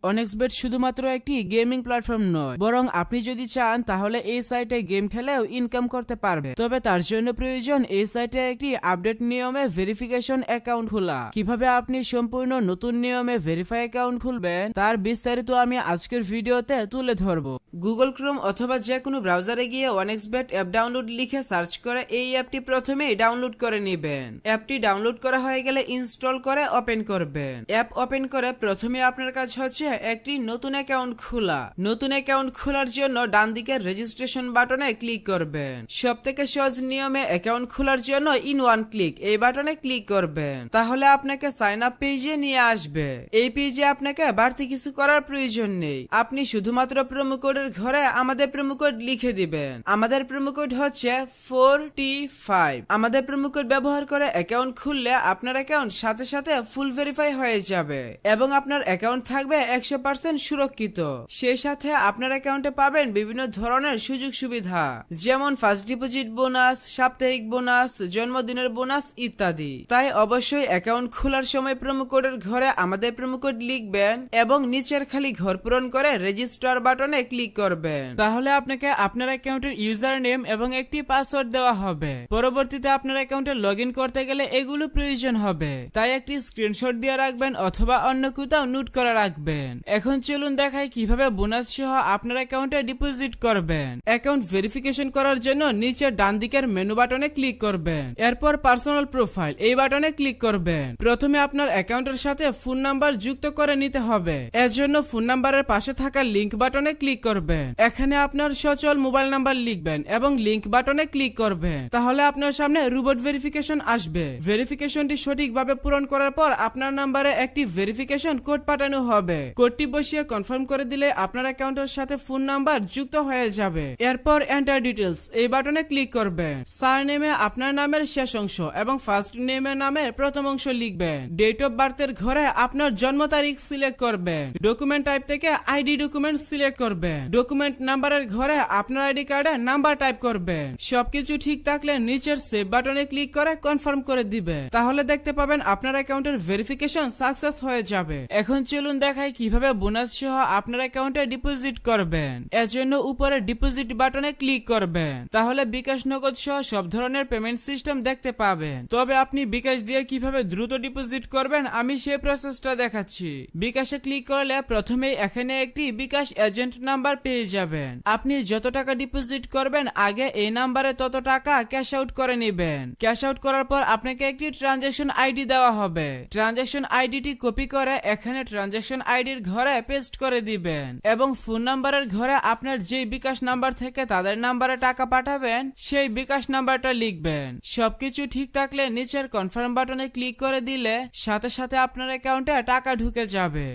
অনেক্সবেট শুধুমাত্র একটি gaming platform নয়, বরং আপনি যদি চান তাহলে এই সাইটে গেম খেলেও ইনকাম করতে পারবে। তবে তার জন্য প্রয়োজন এই সাইটে একটি আপডেট নিয়মে ভেরিফিকেশন অ্যাকাউন্ট খোলা। কিভাবে আপনি সম্পূর্ণ নতুন নিয়মে ভেরিফাই অ্যাকাউন্ট খুলবেন তার বিস্তারিত আমি আজকের ভিডিওতে তুলে ধরবো। গুগল ক্রোম অথবা যে কোনো ব্রাউজারে গিয়ে অনেক্সবেট অ্যাপ ডাউনলোড লিখে সার্চ করে এই অ্যাপটি প্রথমেই ডাউনলোড করে নেবেন। অ্যাপটি ডাউনলোড করা হয়ে গেলে ইনস্টল করে ওপেন করবেন। অ্যাপ ওপেন করে প্রথমে আপনার কাজ হচ্ছে একটি নতুন অ্যাকাউন্ট খোলা। নতুন অ্যাকাউন্ট খোলার জন্য ডান দিকের রেজিস্ট্রেশন বাটনে ক্লিক করবেন। সবথেকে সহজ নিয়মে অ্যাকাউন্ট খোলার জন্য ইন ওয়ান ক্লিক এই বাটনে ক্লিক করবেন। তাহলে আপনাকে সাইন আপ পেজে নিয়ে আসবে। এই পেজে আপনাকে বাড়তি কিছু করার প্রয়োজন নেই। আপনি শুধুমাত্র প্রোমো কোডের ঘরে আমাদের প্রোমো কোড লিখে দিবেন। আমাদের প্রোমো কোড হচ্ছে 4T5। আমাদের প্রোমো কোড ব্যবহার করে অ্যাকাউন্ট খুললে আপনার অ্যাকাউন্ট সাথে সাথে ফুল ভেরিফাই হয়ে যাবে এবং আপনার অ্যাকাউন্ট থাকবে 100% সুরক্ষিত। সেই সাথে আপনার অ্যাকাউন্টে পাবেন বিভিন্ন ধরনের সুযোগ সুবিধা, যেমন ফার্স্ট ডিপোজিট বোনাস, সাপ্তাহিক বোনাস, জন্মদিনের বোনাস ইত্যাদি। তাই অবশ্যই অ্যাকাউন্ট খোলার সময় প্রোমো কোডের ঘরে আমাদের প্রোমো কোড লিখবেন এবং নিচের খালি ঘর পূরণ করে রেজিস্টার বাটনে ক্লিক করবেন। তাহলে আপনাকে আপনার অ্যাকাউন্টের ইউজার নেম এবং একটি পাসওয়ার্ড দেওয়া হবে। পরবর্তীতে আপনার অ্যাকাউন্টে লগইন করতে গেলে এগুলো প্রয়োজন হবে, তাই একটি স্ক্রিনশট দিয়ে রাখবেন অথবা অন্য কোথাও নোট করে রাখবেন। এখন চলুন দেখাই কিভাবে বোনাস সহ আপনার অ্যাকাউন্টে ডিপোজিট করবেন। অ্যাকাউন্ট ভেরিফিকেশন করার জন্য নিচের ডান দিকের মেনু বাটনে ক্লিক করবেন। এরপর পার্সোনাল প্রোফাইল এই বাটনে ক্লিক করবেন। প্রথমে আপনার অ্যাকাউন্টের সাথে ফোন নাম্বার যুক্ত করে নিতে হবে। এর জন্য ফোন নাম্বারের পাশে থাকা লিংক বাটনে ক্লিক করবেন। এখানে আপনার সচল মোবাইল নাম্বার লিখবেন এবং লিংক বাটনে ক্লিক করবেন। তাহলে আপনার সামনে রোবট ভেরিফিকেশন আসবে। ভেরিফিকেশনটি সঠিকভাবে পূরণ করার পর আপনার নাম্বারে একটি ভেরিফিকেশন কোড পাঠানো হবে। কোডটি বসিয়ে কনফার্ম করে দিলে আপনার অ্যাকাউন্টের সাথে ফোন নাম্বার যুক্ত হয়ে যাবে। এরপর এন্টার ডিটেইলস এই বাটনে ক্লিক করবেন। সারনেমে আপনার নামের শেষ অংশ এবং ফার্স্ট নেমের নামের প্রথম অংশ লিখবেন। ডেট অফ বার্থের ঘরে আপনার জন্ম তারিখ সিলেক্ট করবেন। ডকুমেন্ট টাইপ থেকে আইডি ডকুমেন্ট সিলেক্ট করবেন। ডকুমেন্ট নাম্বারের ঘরে আপনার আইডি কার্ডে নাম্বার টাইপ করবেন। সবকিছু ঠিক থাকলে নিচের সেভ বাটনে ক্লিক করে কনফার্ম করে দিবেন। তাহলে দেখতে পাবেন আপনার অ্যাকাউন্টের ভেরিফিকেশন সাকসেস হয়ে যাবে। এখন চলুন দেখাই কিভাবে বোনাস সহ আপনার অ্যাকাউন্টে ডিপোজিট করবেন। এর জন্য উপরে ডিপোজিট বাটনে ক্লিক করবেন। তাহলে বিকাশ, নগদ সহ সব ধরনের পেমেন্ট সিস্টেম দেখতে পাবেন। তবে আপনি বিকাশ দিয়ে কিভাবে দ্রুত ডিপোজিট করবেন আমি সেই প্রসেসটা দেখাচ্ছি। বিকাশে ক্লিক করলে প্রথমেই এখানে একটি বিকাশ এজেন্ট নাম্বার পেয়ে যাবেন। আপনি যত টাকা ডিপোজিট করবেন আগে এই নাম্বারে তত টাকা ক্যাশ আউট করে নেবেন। ক্যাশ আউট করার পর আপনাকে একটি ট্রানজাকশন আইডি দেওয়া হবে। ট্রানজাকশন আইডিটি কপি করে এখানে ট্রানজাকশন আইডির ঘরে পেস্ট করে দিবেন এবং ফোন নাম্বারের ঘরে আপনার যেই বিকাশ নাম্বার থেকে তাদের নাম্বারে টাকা পাঠাবেন সেই বিকাশ নাম্বারটা লিখবেন। সবকিছু ঠিক থাকলে নিচের কনফার্ম বাটনে ক্লিক করে দিলে সাথে সাথে আপনার অ্যাকাউন্টে টাকা ঢুকে যাবে।